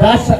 10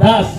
10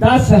10